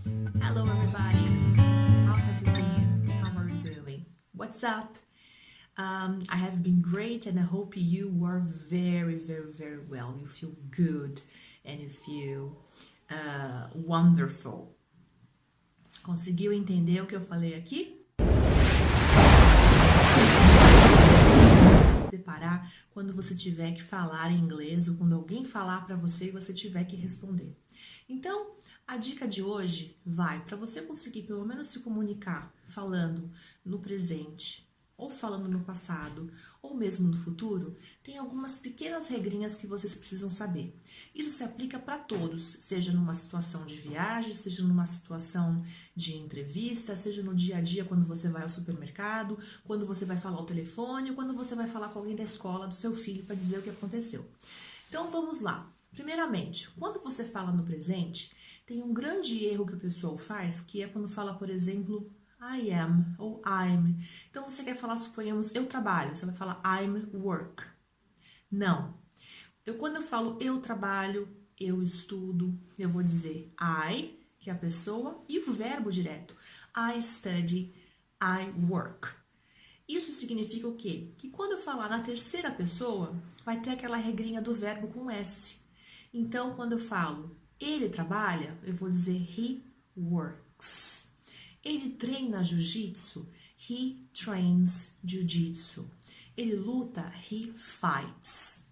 Hello everybody, how have you been? How are you doing? What's up? I have been great and I hope you are very well. You feel good and you feel wonderful. Conseguiu entender o que eu falei aqui? Se deparar quando você tiver que falar em inglês ou quando alguém falar para você e você tiver que responder. Então, a dica de hoje vai para você conseguir pelo menos se comunicar falando no presente, ou falando no passado, ou mesmo no futuro, tem algumas pequenas regrinhas que vocês precisam saber. Isso se aplica para todos, seja numa situação de viagem, seja numa situação de entrevista, seja no dia a dia quando você vai ao supermercado, quando você vai falar ao telefone, ou quando você vai falar com alguém da escola, do seu filho, para dizer o que aconteceu. Então vamos lá. Primeiramente, quando você fala no presente, tem um grande erro que o pessoal faz, que é quando fala, por exemplo, I am ou I'm. Então você quer falar, suponhamos, eu trabalho, você vai falar I'm work. Não. Quando eu falo eu trabalho, eu estudo, eu vou dizer I, que é a pessoa, e o verbo direto. I study, I work. Isso significa o quê? Que quando eu falar na terceira pessoa, vai ter aquela regrinha do verbo com S. Então, quando eu falo ele trabalha, eu vou dizer he works. Ele treina jiu-jitsu, he trains jiu-jitsu. Ele luta, he fights.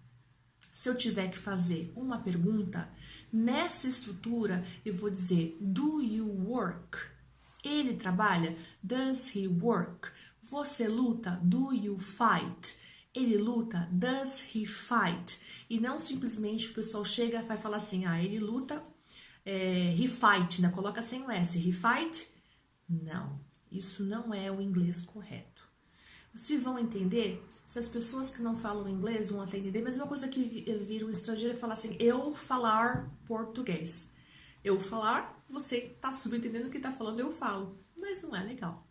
Se eu tiver que fazer uma pergunta, nessa estrutura eu vou dizer do you work? Ele trabalha, does he work? Você luta, do you fight? Ele luta, does he fight? E não simplesmente o pessoal chega e vai falar assim, ele luta, he fight, né? Coloca sem o S, he fight? Não, isso não é o inglês correto. Vocês vão entender, se as pessoas que não falam inglês vão até entender, mesma coisa que vir um estrangeiro e falar assim, eu falar português. Eu falar, você tá subentendendo o que tá falando, eu falo, mas não é legal.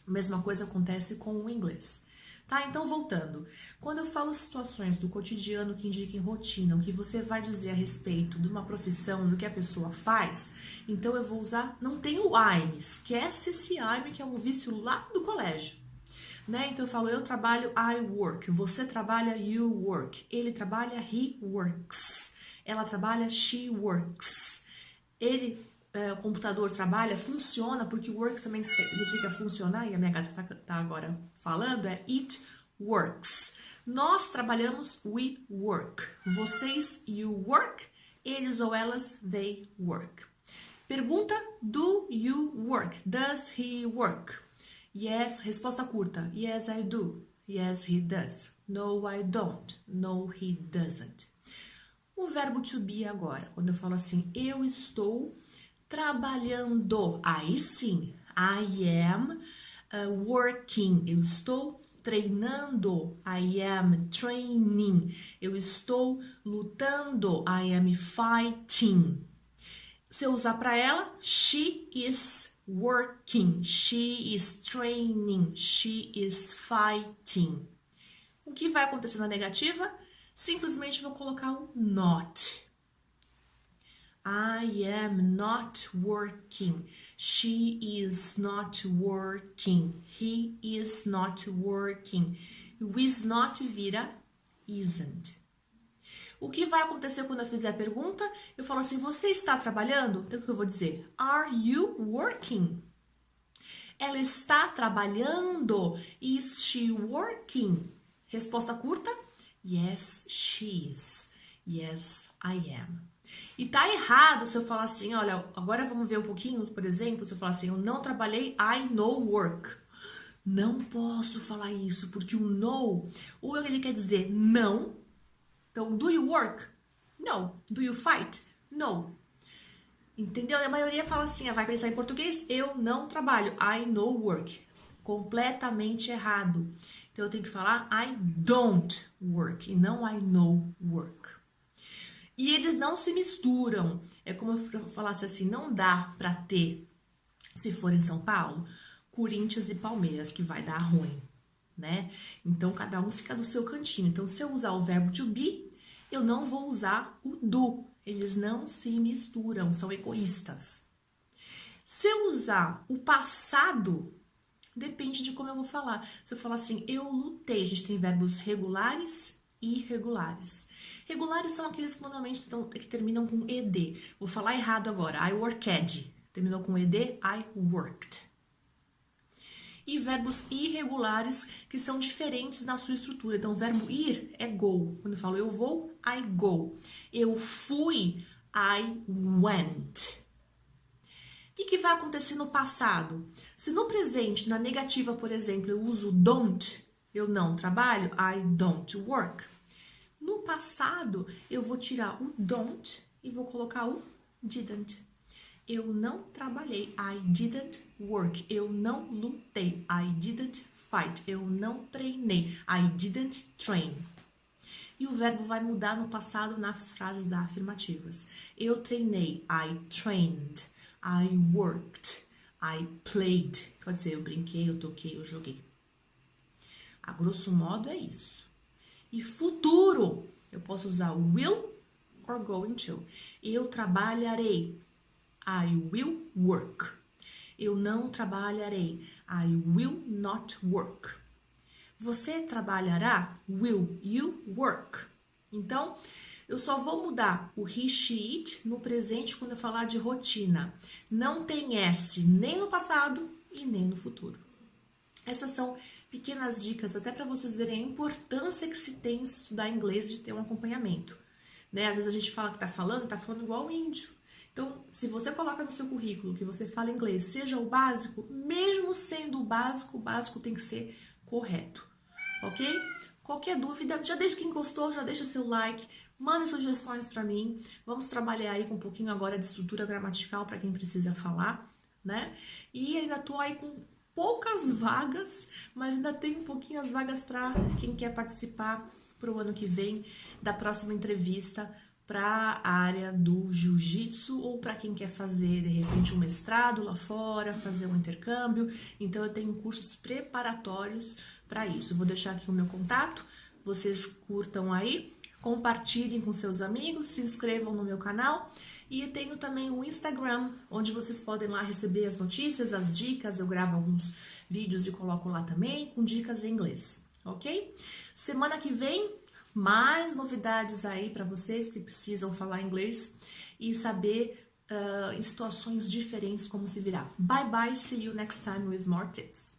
A mesma coisa acontece com o inglês. Tá? Então, voltando. Quando eu falo situações do cotidiano que indiquem rotina, o que você vai dizer a respeito de uma profissão, do que a pessoa faz, então eu vou usar, não tem o I'm, esquece esse I'm que é um vício lá do colégio. Né? Então eu falo, eu trabalho, I work. Você trabalha, you work. Ele trabalha, he works. Ela trabalha, she works. O computador trabalha, funciona, porque work também significa funcionar, e a minha gata tá agora falando, it works. Nós trabalhamos, we work. Vocês, you work. Eles ou elas, they work. Pergunta, do you work? Does he work? Yes, resposta curta. Yes, I do. Yes, he does. No, I don't. No, he doesn't. O verbo to be agora, quando eu falo assim, eu estou trabalhando. Aí sim, I am working. Eu estou treinando. I am training. Eu estou lutando. I am fighting. Se eu usar para ela, she is working. She is training. She is fighting. O que vai acontecer na negativa? Simplesmente vou colocar um not. I am not working. She is not working. He is not working. O is not vira isn't. O que vai acontecer quando eu fizer a pergunta? Eu falo assim, você está trabalhando? Então, o que eu vou dizer? Are you working? Ela está trabalhando. Is she working? Resposta curta? Yes, she is. Yes, I am. E tá errado se eu falar assim, olha, agora vamos ver um pouquinho, por exemplo, se eu falar assim, eu não trabalhei, I no work. Não posso falar isso, porque o no, ou ele quer dizer não. Então, do you work? No. Do you fight? No. Entendeu? E a maioria fala assim, vai pensar em português, eu não trabalho, I no work. Completamente errado. Então, eu tenho que falar I don't work e não I no work. E eles não se misturam. É como eu falasse assim, não dá pra ter, se for em São Paulo, Corinthians e Palmeiras, que vai dar ruim, né? Então, cada um fica do seu cantinho. Então, se eu usar o verbo to be, eu não vou usar o do. Eles não se misturam, são egoístas. Se eu usar o passado, depende de como eu vou falar. Se eu falar assim, eu lutei, a gente tem verbos regulares e irregulares. Regulares são aqueles que normalmente que terminam com ed. Vou falar errado agora. I worked. Terminou com ed, I worked. E verbos irregulares que são diferentes na sua estrutura. Então, o verbo ir é go. Quando eu falo eu vou, I go. Eu fui, I went. O que vai acontecer no passado? Se no presente, na negativa, por exemplo, eu uso don't, eu não trabalho, I don't work. No passado, eu vou tirar o don't e vou colocar o didn't. Eu não trabalhei, I didn't work. Eu não lutei, I didn't fight. Eu não treinei, I didn't train. E o verbo vai mudar no passado nas frases afirmativas. Eu treinei, I trained. I worked, I played. Pode dizer, eu brinquei, eu toquei, eu joguei. A grosso modo é isso. E futuro, eu posso usar will or going to. Eu trabalharei, I will work. Eu não trabalharei, I will not work. Você trabalhará, will you work. Então, eu só vou mudar o he, she, it no presente quando eu falar de rotina. Não tem S nem no passado e nem no futuro. Essas são pequenas dicas até para vocês verem a importância que se tem em estudar inglês de ter um acompanhamento. Né? Às vezes a gente fala que tá falando igual o índio. Então, se você coloca no seu currículo que você fala inglês, seja o básico, mesmo sendo o básico tem que ser correto. Ok? Qualquer dúvida, já deixa quem gostou, já deixa seu like. Manda sugestões para mim. Vamos trabalhar aí com um pouquinho agora de estrutura gramatical para quem precisa falar, né? E ainda tô aí com poucas vagas, mas ainda tem um pouquinho as vagas para quem quer participar pro ano que vem da próxima entrevista para a área do jiu-jitsu ou para quem quer fazer de repente um mestrado lá fora, fazer um intercâmbio. Então eu tenho cursos preparatórios para isso. Eu vou deixar aqui o meu contato. Vocês curtam aí. Compartilhem com seus amigos, se inscrevam no meu canal e tenho também o Instagram, onde vocês podem lá receber as notícias, as dicas, eu gravo alguns vídeos e coloco lá também com dicas em inglês, ok? Semana que vem, mais novidades aí para vocês que precisam falar inglês e saber em situações diferentes como se virar. Bye bye, see you next time with more tips.